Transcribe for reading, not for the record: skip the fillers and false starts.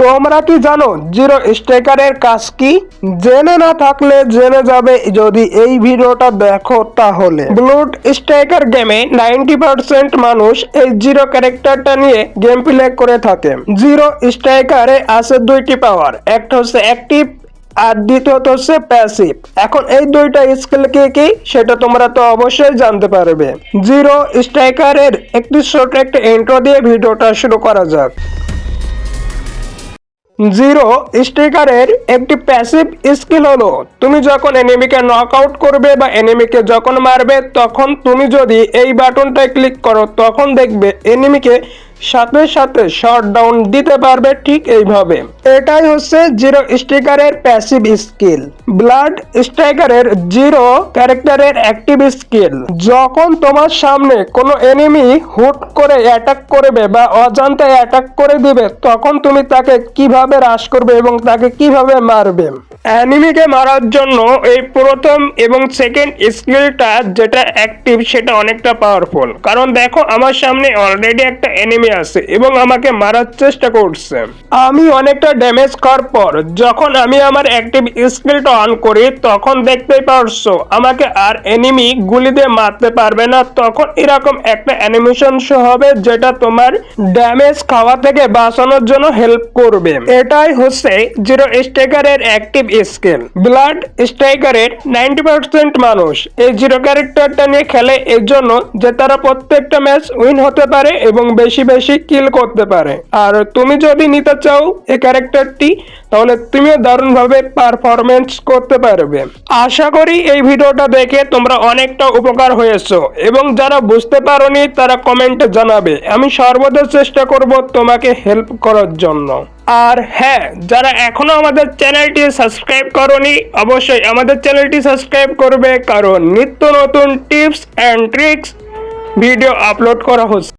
তোমরা কি জানো জিরো স্ট্রাইকারের কাজ কি? জেনে না থাকলে জেনে যাবে যদি এই ভিডিওটা দেখো তাহলে। ব্লুড স্ট্রাইকার গেমে 90% মানুষ এই জিরো ক্যারেক্টারটা নিয়ে গেম প্লে করে থাকে। জিরো স্ট্রাইকারে আছে দুইটি পাওয়ার, একটা হচ্ছে অ্যাক্টিভ আর দ্বিতীয়ত হচ্ছে প্যাসিভ। এখন এই দুইটা স্কিল কি কি সেটা তোমরা তো অবশ্যই জানতে পারবে। জিরো স্ট্রাইকারের একটি ছোট একটা ইন্ট্রো দিয়ে ভিডিওটা শুরু করা যাক। জিরো স্ট্রাইকারের একটি প্যাসিভ স্কিল হলো তুমি যখন এনিমিকে নক আউট করবে বা এনিমিকে যখন মারবে তখন তুমি যদি এই বাটনটায় ক্লিক করো তখন দেখবে এনিমিকে সাথে সাথে শট ডাউন দিতে পারবে ঠিক এইভাবে। এটাই হচ্ছে জিরো স্ট্রাইকারের প্যাসিভ স্কিল। ব্লাড স্ট্রাইকারের জিরো ক্যারেক্টারের অ্যাক্টিভ স্কিল, যখন তোমার সামনে কোনো এনিমি হুট করে অ্যাটাক করবে বা অজান্তে অ্যাটাক করে দিবে তখন তুমি তাকে কিভাবে হ্রাস করবে এবং তাকে কিভাবে মারবে। এনিমিকে মারার জন্য এই প্রথম এবং সেকেন্ড স্কিলটা যেটা অ্যাক্টিভ সেটা অনেকটা পাওয়ারফুল, কারণ দেখো আমার সামনে অলরেডি একটা এনিমি আছে এবং আমাকে মারার চেষ্টা করছে। আমি অনেকটা ড্যামেজ খাওয়ার পর যখন আমি আমার অ্যাক্টিভ স্কিলটা অন করি তখন দেখতেই পারছো আমাকে আর এনিমি গুলি দিয়ে মারতে পারবে না। তখন এরকম একটা অ্যানিমেশন শো হবে যেটা তোমার ড্যামেজ খাওয়া থেকে বাঁচানোর জন্য হেল্প করবে। এটাই হচ্ছে জিরো স্ট্রাইকারের অ্যাক্টিভ স্কিল। ব্লাড স্ট্রাইকারের 90% মানুষ এই জিরো ক্যারেক্টারটা নিয়ে খেলে এর জন্য যে তারা প্রত্যেকটা ম্যাচ উইন হতে পারে এবং বেশি বেশি কিল করতে পারে। আর তুমি যদি নিতে চাও এই ক্যারেক্টারটি তাহলে তুমিও দারুণভাবে পারফরমেন্স করতে পারবে। আশা করি এই ভিডিওটা দেখে তোমরা অনেকটা উপকার হয়েছো এবং যারা বুঝতে পারোনি তারা কমেন্টে জানাবে, আমি সর্বদা চেষ্টা করব তোমাকে হেল্প করার জন্য। আর হ্যাঁ, যারা এখনো আমাদের চ্যানেলটি সাবস্ক্রাইব করোনি অবশ্যই আমাদের চ্যানেলটি সাবস্ক্রাইব করবে, কারণ নিত্য নতুন tips and tricks video upload করা হচ্ছে।